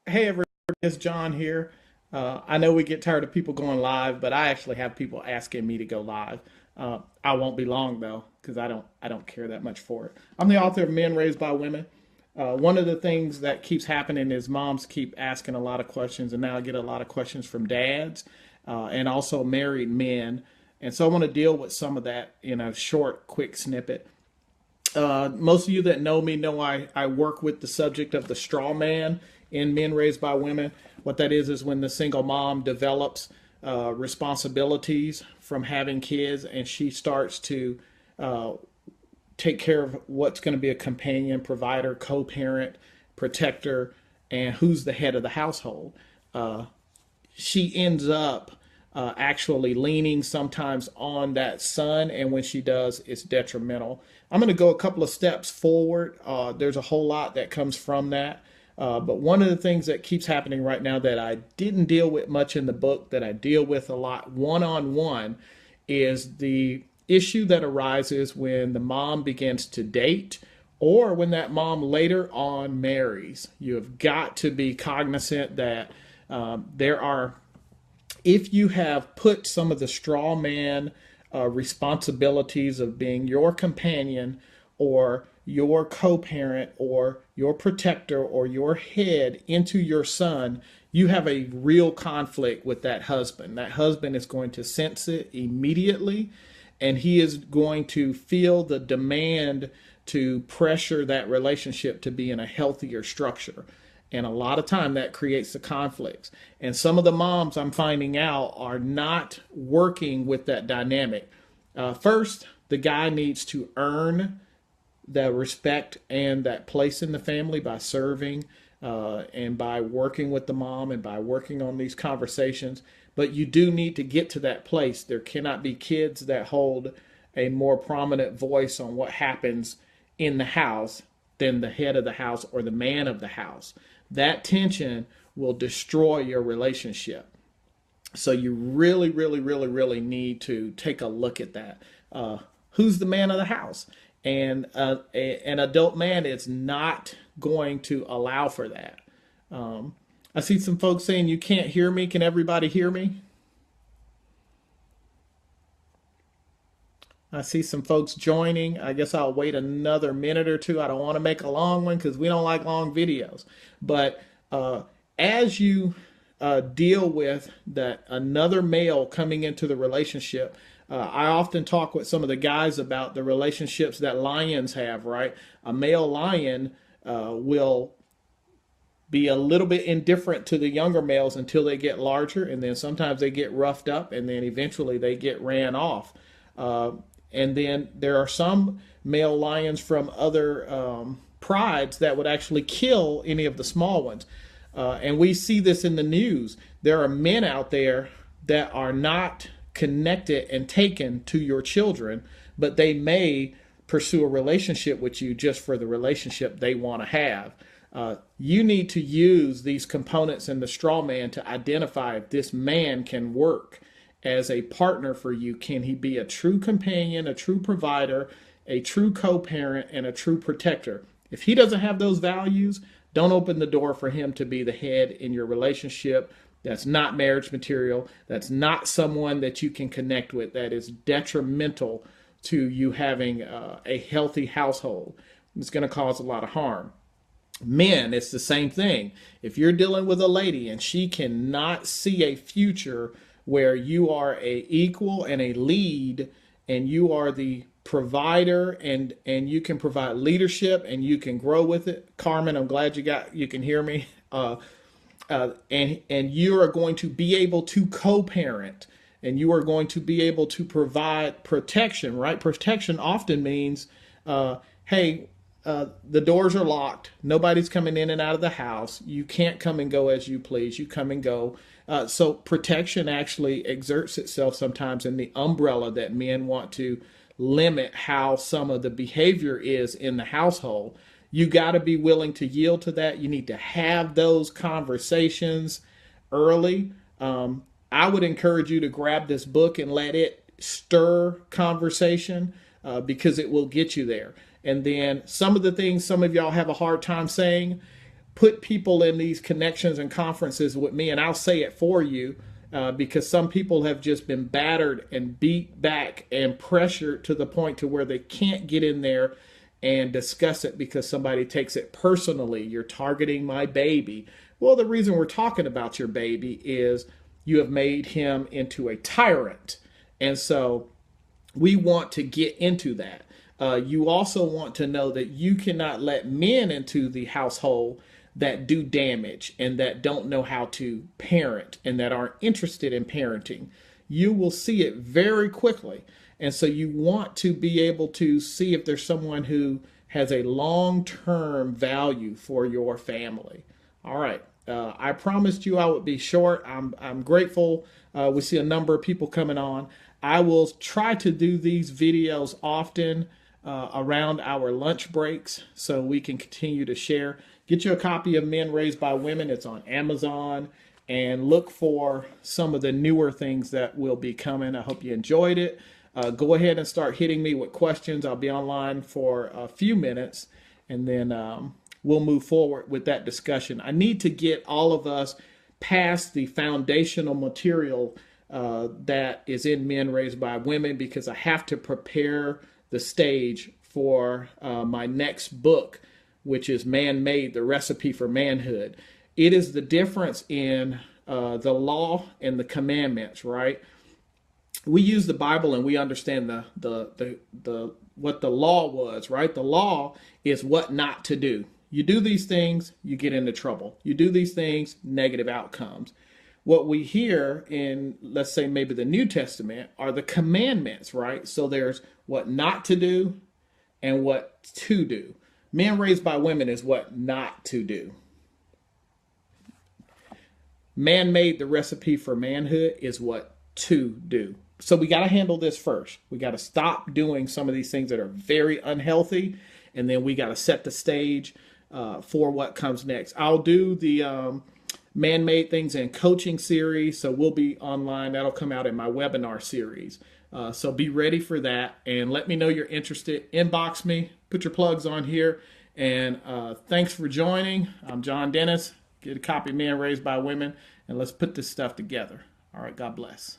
Hey everybody, it's John here. I know we get tired of people going live, but I actually have people asking me to go live. I won't be long though, because I don't care that much for it. I'm the author of Men Raised by Women. One of the things that keeps happening is moms keep asking a lot of questions, and now I get a lot of questions from dads and also married men. And so I want to deal with some of that in a short, quick snippet. Most of you that know me know I work with the subject of the straw man in Men Raised by Women. What that is when the single mom develops responsibilities from having kids and she starts to uh, take care of what's going to be a companion, provider, co parent, protector, and who's the head of the household. Uh, she ends up actually leaning sometimes on that son, and when she does, it's detrimental. I'm going to go a couple of steps forward. There's a whole lot that comes from that. But one of the things that keeps happening right now that I didn't deal with much in the book, that I deal with a lot one on one, is the issue that arises when the mom begins to date or when that mom later on marries. You have got to be cognizant that there are, if you have put some of the straw man responsibilities of being your companion or your co-parent or your protector or your head into your son, you have a real conflict with that husband. That husband is going to sense it immediately, and he is going to feel the demand to pressure that relationship to be in a healthier structure. And a lot of time that creates the conflicts. And some of the moms I'm finding out are not working with that dynamic. First, the guy needs to earn the respect and that place in the family by serving and by working with the mom and by working on these conversations. But you do need to get to that place. There cannot be kids that hold a more prominent voice on what happens in the house than the head of the house or the man of the house. That tension will destroy your relationship. So you really, really, really, really need to take a look at that. Who's the man of the house? And an adult man is not going to allow for that. I see some folks saying you can't hear me. Can everybody hear me? I see some folks joining. I guess I'll wait another minute or two. I don't want to make a long one because we don't like long videos. But as you deal with that another male coming into the relationship, I often talk with some of the guys about the relationships that lions have, right? A male lion will be a little bit indifferent to the younger males until they get larger, and then sometimes they get roughed up, and then eventually they get ran off. Uh, and then there are some male lions from other prides that would actually kill any of the small ones. And we see this in the news. There are men out there that are not connected and taken to your children, but they may pursue a relationship with you just for the relationship they want to have. You need to use these components in the straw man to identify if this man can work as a partner for you. Can he be a true companion, a true provider, a true co-parent, and a true protector? If he doesn't have those values, don't open the door for him to be the head in your relationship. That's not marriage material. That's not someone that you can connect with. That is detrimental to you having a healthy household. It's going to cause a lot of harm. Men, it's the same thing. If you're dealing with a lady and she cannot see a future where you are a equal and a lead, and you are the provider, and you can provide leadership and you can grow with it. Carmen, I'm glad you can hear me. And you are going to be able to co-parent, and you are going to be able to provide protection, right? Protection often means, hey, the doors are locked. Nobody's coming in and out of the house. You can't come and go as you please. You come and go. So protection actually exerts itself sometimes in the umbrella that men want to limit how some of the behavior is in the household. You got to be willing to yield to that. You need to have those conversations early. I would encourage you to grab this book and let it stir conversation because it will get you there. And then some of the things some of y'all have a hard time saying, put people in these connections and conferences with me, and I'll say it for you, because some people have just been battered and beat back and pressured to the point to where they can't get in there and discuss it because somebody takes it personally. You're targeting my baby. Well, the reason we're talking about your baby is you have made him into a tyrant. And so we want to get into that. You also want to know that you cannot let men into the household that do damage and that don't know how to parent and that aren't interested in parenting. You will see it very quickly. And so you want to be able to see if there's someone who has a long-term value for your family. All right. I promised you I would be short. I'm grateful. We see a number of people coming on. I will try to do these videos often around our lunch breaks so we can continue to share. Get you a copy of Men Raised by Women. It's on Amazon. And look for some of the newer things that will be coming. I hope you enjoyed it. Go ahead and start hitting me with questions. I'll be online for a few minutes, and then we'll move forward with that discussion. I need to get all of us past the foundational material that is in Men Raised by Women, because I have to prepare the stage for my next book, which is Man-Made, the Recipe for Manhood. It is the difference in the law and the commandments, right? We use the Bible and we understand the what the law was, right? The law is what not to do. You do these things, you get into trouble. You do these things, negative outcomes. What we hear in, let's say, maybe the New Testament are the commandments, right? So there's what not to do and what to do. Men Raised by Women is what not to do. Man-Made, the Recipe for Manhood is what to do. So we got to handle this first. We got to stop doing some of these things that are very unhealthy, and then we got to set the stage for what comes next. I'll do the Man-Made Things and Coaching series, so we'll be online. That'll come out in my webinar series. So be ready for that, and let me know you're interested. Inbox me, put your plugs on here, and thanks for joining. I'm John Dennis. Get a copy of Men Raised by Women, and let's put this stuff together. All right, God bless.